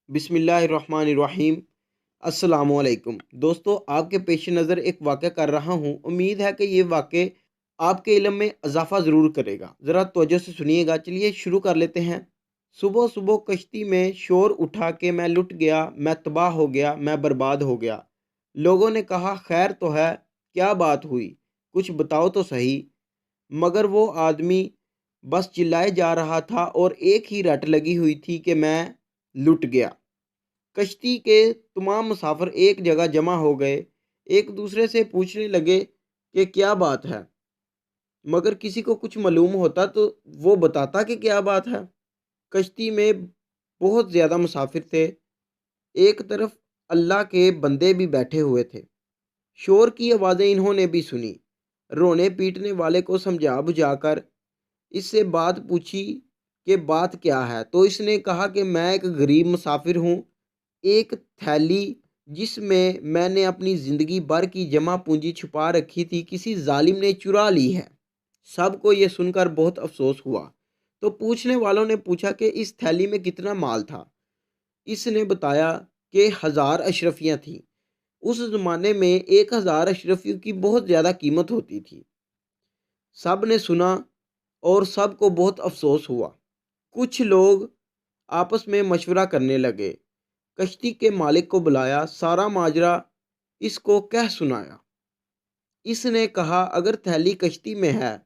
बिस्मिल्लाहिर्रहमानिर्रहीम। अस्सलाम वालेकुम दोस्तों, आपके पेश नज़र एक वाक़या कर रहा हूँ। उम्मीद है कि ये वाक़े आपके इल्म में इजाफ़ा ज़रूर करेगा। ज़रा तवज्जो से सुनिएगा। चलिए शुरू कर लेते हैं। सुबह सुबह कश्ती में शोर उठा कि मैं लुट गया, मैं तबाह हो गया, मैं बर्बाद हो गया। लोगों ने कहा, खैर तो है, क्या बात हुई, कुछ बताओ तो सही। मगर वो आदमी बस चिल्लाए जा रहा था और एक ही रट लगी हुई थी कि मैं लुट गया। कश्ती के तमाम मुसाफिर एक जगह जमा हो गए, एक दूसरे से पूछने लगे कि क्या बात है। मगर किसी को कुछ मालूम होता तो वो बताता कि क्या बात है। कश्ती में बहुत ज़्यादा मुसाफिर थे। एक तरफ अल्लाह के बंदे भी बैठे हुए थे। शोर की आवाज़ें इन्होंने भी सुनी। रोने पीटने वाले को समझा बुझाकर इससे बात पूछी कि बात क्या है, तो इसने कहा कि मैं एक गरीब मुसाफिर हूँ। एक थैली जिसमें मैंने अपनी ज़िंदगी भर की जमा पूंजी छुपा रखी थी, किसी जालिम ने चुरा ली है। सबको ये सुनकर बहुत अफसोस हुआ। तो पूछने वालों ने पूछा कि इस थैली में कितना माल था। इसने बताया कि 1000 अशरफियाँ थीं। उस ज़माने में 1000 अशरफियों की बहुत ज़्यादा कीमत होती थी। सब ने सुना और सबको बहुत अफसोस हुआ। कुछ लोग आपस में मशवरा करने लगे। कश्ती के मालिक को बुलाया, सारा माजरा इसको कह सुनाया। इसने कहा, अगर थैली कश्ती में है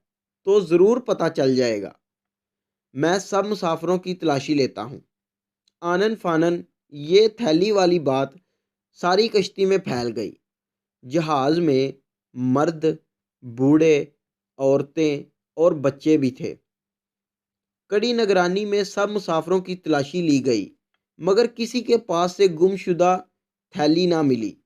तो ज़रूर पता चल जाएगा। मैं सब मुसाफिरों की तलाशी लेता हूँ। आनन फानन ये थैली वाली बात सारी कश्ती में फैल गई। जहाज़ में मर्द, बूढ़े, औरतें और बच्चे भी थे। कड़ी निगरानी में सब मुसाफिरों की तलाशी ली गई, मगर किसी के पास से गुमशुदा थैली ना मिली।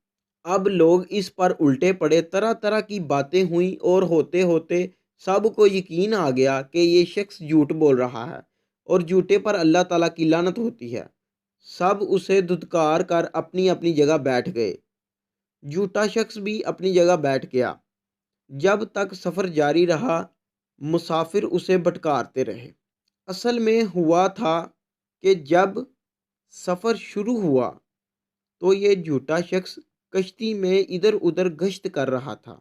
अब लोग इस पर उल्टे पड़े, तरह तरह की बातें हुई और होते होते सबको यकीन आ गया कि ये शख्स झूठ बोल रहा है और झूठे पर अल्लाह ताला की लानत होती है। सब उसे धुतकार कर अपनी अपनी जगह बैठ गए। झूठा शख्स भी अपनी जगह बैठ गया। जब तक सफ़र जारी रहा, मुसाफिर उसे भटकारते रहे। असल में हुआ था कि जब सफ़र शुरू हुआ तो ये झूठा शख्स कश्ती में इधर उधर गश्त कर रहा था।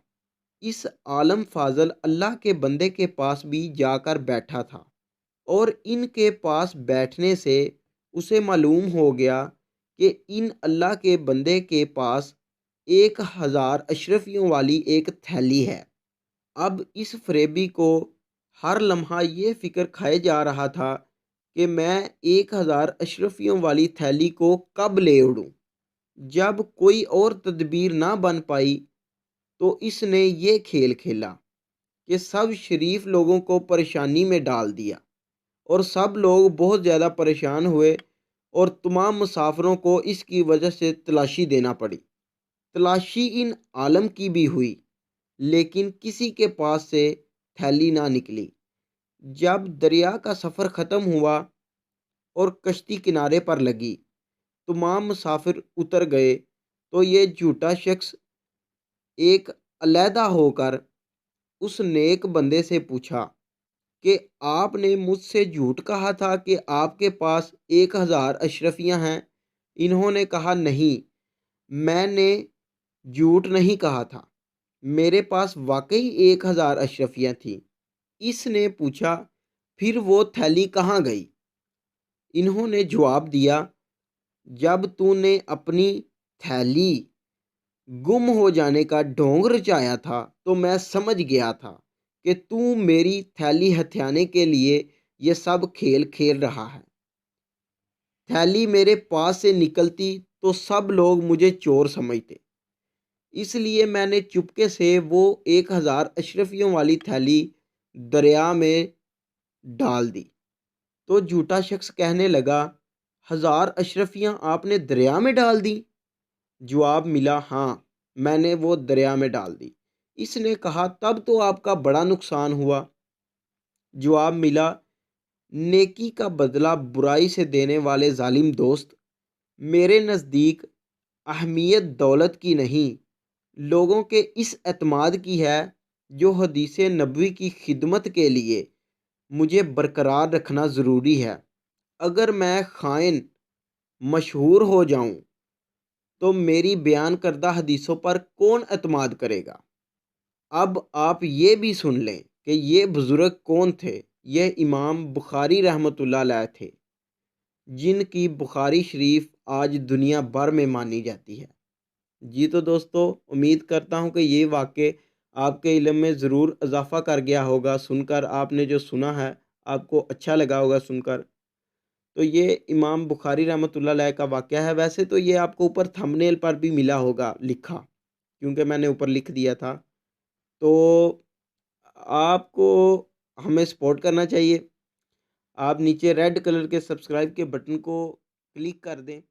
इस आलम फाजल अल्लाह के बंदे के पास भी जाकर बैठा था और इनके पास बैठने से उसे मालूम हो गया कि इन अल्लाह के बंदे के पास 1000 अशरफियों वाली एक थैली है। अब इस फरेबी को हर लम्हा ये फ़िक्र खाए जा रहा था कि मैं 1000 अशरफियों वाली थैली को कब ले उड़ूँ। जब कोई और तदबीर ना बन पाई तो इसने ये खेल खेला कि सब शरीफ लोगों को परेशानी में डाल दिया और सब लोग बहुत ज़्यादा परेशान हुए और तमाम मुसाफिरों को इसकी वजह से तलाशी देना पड़ी। तलाशी इन आलम की भी हुई, लेकिन किसी के पास से थैली ना निकली। जब दरिया का सफ़र ख़त्म हुआ और कश्ती किनारे पर लगी, तमाम मुसाफिर उतर गए तो ये झूठा शख्स एक अलहदा होकर उस नेक बंदे से पूछा कि आपने मुझसे झूठ कहा था कि आपके पास 1000 अशरफियाँ हैं। इन्होंने कहा, नहीं, मैंने झूठ नहीं कहा था, मेरे पास वाकई 1000 अशरफियाँ थीं। इसने पूछा, फिर वो थैली कहाँ गई? इन्होंने जवाब दिया, जब तूने अपनी थैली गुम हो जाने का ढोंग रचाया था तो मैं समझ गया था कि तू मेरी थैली हथियाने के लिए ये सब खेल खेल रहा है। थैली मेरे पास से निकलती तो सब लोग मुझे चोर समझते, इसलिए मैंने चुपके से वो 1000 अशरफियों वाली थैली दरिया में डाल दी। तो झूठा शख्स कहने लगा, 1000 अशरफियाँ आपने दरिया में डाल दी? जवाब मिला, हाँ, मैंने वो दरिया में डाल दी। इसने कहा, तब तो आपका बड़ा नुकसान हुआ। जवाब मिला, नेकी का बदला बुराई से देने वाले जालिम दोस्त, मेरे नज़दीक अहमियत दौलत की नहीं, लोगों के इस एतमाद की है जो हदीस नबवी की खिदमत के लिए मुझे बरकरार रखना ज़रूरी है। अगर मैं खाइन मशहूर हो जाऊं तो मेरी बयान करदा हदीसों पर कौन एतमाद करेगा। अब आप ये भी सुन लें कि ये बुज़ुर्ग कौन थे। यह इमाम बुखारी रहमतुल्लाह अलैह थे, जिनकी बुखारी शरीफ आज दुनिया भर में मानी जाती है। जी तो दोस्तों, उम्मीद करता हूँ कि ये वाक़े आपके इल्म में ज़रूर इज़ाफ़ा कर गया होगा। सुनकर आपने जो सुना है, आपको अच्छा लगा होगा सुनकर। तो ये इमाम बुखारी रहमतुल्लाह अलैह का वाक़या है। वैसे तो ये आपको ऊपर थंबनेल पर भी मिला होगा लिखा, क्योंकि मैंने ऊपर लिख दिया था। तो आपको हमें सपोर्ट करना चाहिए। आप नीचे रेड कलर के सब्सक्राइब के बटन को क्लिक कर दें।